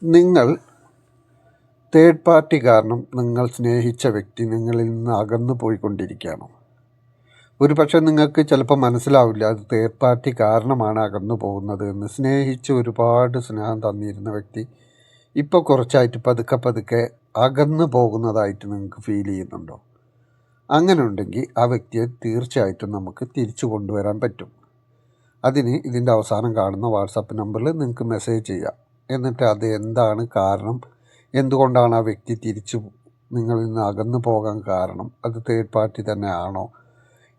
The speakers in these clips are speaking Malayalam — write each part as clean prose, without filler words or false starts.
നിങ്ങൾ തേർഡ് പാർട്ടി കാരണം നിങ്ങൾ സ്നേഹിച്ച വ്യക്തി നിങ്ങളിൽ നിന്ന് അകന്നു പോയിക്കൊണ്ടിരിക്കുകയാണോ? ഒരുപക്ഷെ നിങ്ങൾക്ക് ചിലപ്പോൾ മനസ്സിലാവില്ല അത് തേർഡ് പാർട്ടി കാരണമാണ് അകന്നു പോകുന്നത് എന്ന്. സ്നേഹിച്ച് ഒരുപാട് സ്നേഹം തന്നിരുന്ന വ്യക്തി ഇപ്പോൾ കുറച്ചായിട്ട് പതുക്കെ പതുക്കെ അകന്നു പോകുന്നതായിട്ട് നിങ്ങൾക്ക് ഫീൽ ചെയ്യുന്നുണ്ടോ? അങ്ങനെ ഉണ്ടെങ്കിൽ ആ വ്യക്തിയെ തീർച്ചയായിട്ടും നമുക്ക് തിരിച്ചു കൊണ്ടുവരാൻ പറ്റും. അതിന് ഇതിൻ്റെ അവസാനം കാണുന്ന വാട്സാപ്പ് നമ്പറിൽ നിങ്ങൾക്ക് മെസ്സേജ് ചെയ്യാം. എന്നിട്ട് അത് എന്താണ് കാരണം, എന്തുകൊണ്ടാണ് ആ വ്യക്തി തിരിച്ചു നിങ്ങളിൽ നിന്ന് അകന്നു പോകാൻ കാരണം, അത് തേർഡ് പാർട്ടി തന്നെ ആണോ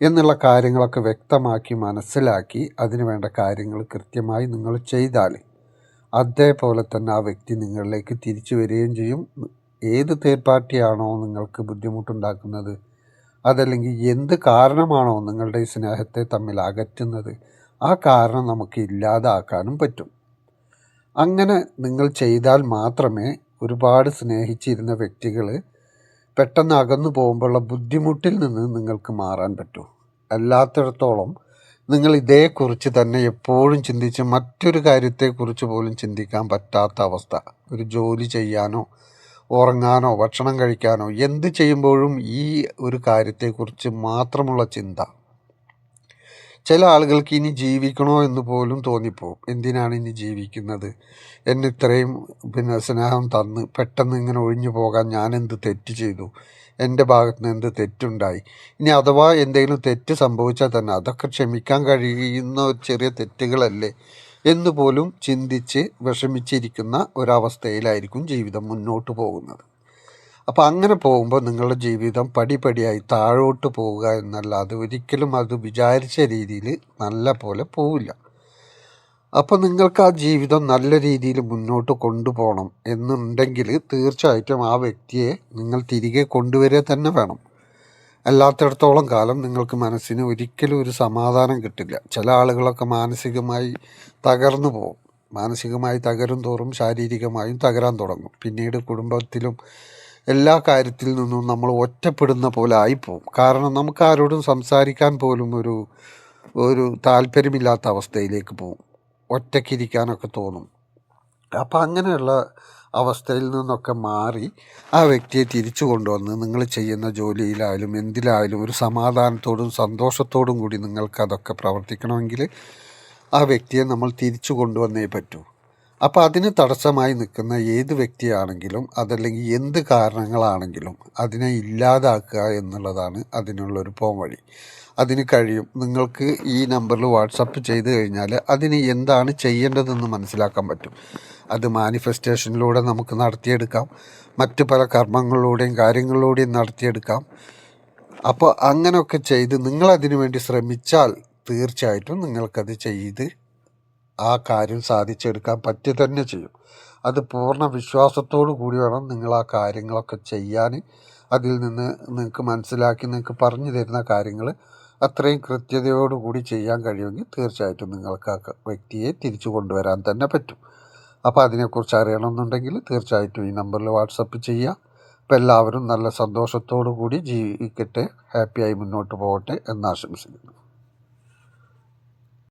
എന്നുള്ള കാര്യങ്ങളൊക്കെ വ്യക്തമാക്കി മനസ്സിലാക്കി അതിന് വേണ്ട കാര്യങ്ങൾ കൃത്യമായി നിങ്ങൾ ചെയ്താൽ അതേപോലെ തന്നെ ആ വ്യക്തി നിങ്ങളിലേക്ക് തിരിച്ചു വരികയും ചെയ്യും. ഏത് തേർഡ് പാർട്ടിയാണോ നിങ്ങൾക്ക് ബുദ്ധിമുട്ടുണ്ടാക്കുന്നത്, അതല്ലെങ്കിൽ എന്ത് കാരണമാണോ നിങ്ങളുടെ ഈ സ്നേഹത്തെ തമ്മിൽ അകറ്റുന്നത്, ആ കാരണം നമുക്ക് ഇല്ലാതാക്കാനും പറ്റും. അങ്ങനെ നിങ്ങൾ ചെയ്താൽ മാത്രമേ ഒരുപാട് സ്നേഹിച്ചിരുന്ന വ്യക്തികൾ പെട്ടെന്ന് അകന്നു പോകുമ്പോഴുള്ള ബുദ്ധിമുട്ടിൽ നിന്ന് നിങ്ങൾക്ക് മാറാൻ പറ്റൂ. അല്ലാത്തിടത്തോളം നിങ്ങൾ ഇതേക്കുറിച്ച് തന്നെ എപ്പോഴും ചിന്തിച്ച് മറ്റൊരു കാര്യത്തെക്കുറിച്ച് പോലും ചിന്തിക്കാൻ പറ്റാത്ത അവസ്ഥ, ഒരു ജോലി ചെയ്യാനോ ഉറങ്ങാനോ ഭക്ഷണം കഴിക്കാനോ എന്ത് ചെയ്യുമ്പോഴും ഈ ഒരു കാര്യത്തെക്കുറിച്ച് മാത്രമുള്ള ചിന്ത. ചില ആളുകൾക്ക് ഇനി ജീവിക്കണോ എന്ന് പോലും തോന്നിപ്പോവും. എന്തിനാണ് ഇനി ജീവിക്കുന്നത്, എന്നെ ഇത്രയും സ്നേഹം തന്ന് പെട്ടെന്ന് ഇങ്ങനെ ഒഴിഞ്ഞു പോകാൻ ഞാൻ എന്ത് തെറ്റ് ചെയ്തു, എൻ്റെ ഭാഗത്ത് നിന്ന് എന്ത് തെറ്റുണ്ടായി, ഇനി അഥവാ എന്തെങ്കിലും തെറ്റ് സംഭവിച്ചാൽ തന്നെ അതൊക്കെ ക്ഷമിക്കാൻ കഴിയുന്ന ഒരു ചെറിയ തെറ്റുകളല്ലേ എന്ന് പോലും ചിന്തിച്ച് വിഷമിച്ചിരിക്കുന്ന ഒരവസ്ഥയിലായിരിക്കും ജീവിതം മുന്നോട്ട് പോകുന്നത്. അപ്പോൾ അങ്ങനെ പോകുമ്പോൾ നിങ്ങളുടെ ജീവിതം പടിപടിയായി താഴോട്ട് പോവുക എന്നല്ലാതെ ഒരിക്കലും അത് വിചാരിച്ച രീതിയിൽ നല്ല പോലെ പോവില്ല. അപ്പോൾ നിങ്ങൾക്ക് ആ ജീവിതം നല്ല രീതിയിൽ മുന്നോട്ട് കൊണ്ടുപോകണം എന്നുണ്ടെങ്കിൽ തീർച്ചയായിട്ടും ആ വ്യക്തിയെ നിങ്ങൾ തിരികെ കൊണ്ടുവരിക തന്നെ വേണം. അല്ലാത്തിടത്തോളം കാലം നിങ്ങൾക്ക് മനസ്സിന് ഒരിക്കലും ഒരു സമാധാനം കിട്ടില്ല. ചില ആളുകളൊക്കെ മാനസികമായി തകർന്നു പോകും. മാനസികമായി തകരും തോറും ശാരീരികമായും തകരാൻ തുടങ്ങും. പിന്നീട് കുടുംബത്തിലും എല്ലാ കാര്യത്തിൽ നിന്നും നമ്മൾ ഒറ്റപ്പെടുന്ന പോലെ ആയിപ്പോവും. കാരണം നമുക്ക് ആരോടും സംസാരിക്കാൻ പോലും ഒരു താല്പര്യമില്ലാത്ത അവസ്ഥയിലേക്ക് പോവും. ഒറ്റയ്ക്കിരിക്കാനൊക്കെ തോന്നും. അപ്പം അങ്ങനെയുള്ള അവസ്ഥയിൽ നിന്നൊക്കെ മാറി ആ വ്യക്തിയെ തിരിച്ചു കൊണ്ടുവന്ന് നിങ്ങൾ ചെയ്യുന്ന ജോലിയിലായാലും എന്തിലായാലും ഒരു സമാധാനത്തോടും സന്തോഷത്തോടും കൂടി നിങ്ങൾക്കതൊക്കെ പ്രവർത്തിക്കണമെങ്കിൽ ആ വ്യക്തിയെ നമ്മൾ തിരിച്ചു കൊണ്ടുവന്നേ പറ്റൂ. അപ്പോൾ അതിന് തടസ്സമായി നിൽക്കുന്ന ഏത് വ്യക്തിയാണെങ്കിലും അതല്ലെങ്കിൽ എന്ത് കാരണങ്ങളാണെങ്കിലും അതിനെ ഇല്ലാതാക്കുക എന്നുള്ളതാണ് അതിനുള്ളൊരു പോംവഴി. അതിന് കഴിയും. നിങ്ങൾക്ക് ഈ നമ്പറിൽ വാട്സപ്പ് ചെയ്ത് കഴിഞ്ഞാൽ അതിന് എന്താണ് ചെയ്യേണ്ടതെന്ന് മനസ്സിലാക്കാൻ പറ്റും. അത് മാനിഫെസ്റ്റേഷനിലൂടെ നമുക്ക് നടത്തിയെടുക്കാം, മറ്റു പല കർമ്മങ്ങളിലൂടെയും കാര്യങ്ങളിലൂടെയും നടത്തിയെടുക്കാം. അപ്പോൾ അങ്ങനെയൊക്കെ ചെയ്ത് നിങ്ങളതിനു വേണ്ടി ശ്രമിച്ചാൽ തീർച്ചയായിട്ടും നിങ്ങൾക്കത് ചെയ്ത് ആ കാര്യം സാധിച്ചെടുക്കാൻ പറ്റുക തന്നെ ചെയ്യും. അത് പൂർണ്ണ വിശ്വാസത്തോടു കൂടി വേണം നിങ്ങൾ ആ കാര്യങ്ങളൊക്കെ ചെയ്യാൻ. അതിൽ നിന്ന് നിങ്ങൾക്ക് മനസ്സിലാക്കി നിങ്ങൾക്ക് പറഞ്ഞു തരുന്ന കാര്യങ്ങൾ അത്രയും കൃത്യതയോടുകൂടി ചെയ്യാൻ കഴിയുമെങ്കിൽ തീർച്ചയായിട്ടും നിങ്ങൾക്ക് ആ വ്യക്തിയെ തിരിച്ചു കൊണ്ടുവരാൻ തന്നെ പറ്റും. അപ്പോൾ അതിനെക്കുറിച്ച് അറിയണമെന്നുണ്ടെങ്കിൽ തീർച്ചയായിട്ടും ഈ നമ്പറിൽ വാട്സപ്പ് ചെയ്യുക. അപ്പോൾ എല്ലാവരും നല്ല സന്തോഷത്തോടു കൂടി ജീവിക്കട്ടെ, ഹാപ്പിയായി മുന്നോട്ട് പോകട്ടെ എന്ന് ആശംസിക്കുന്നു.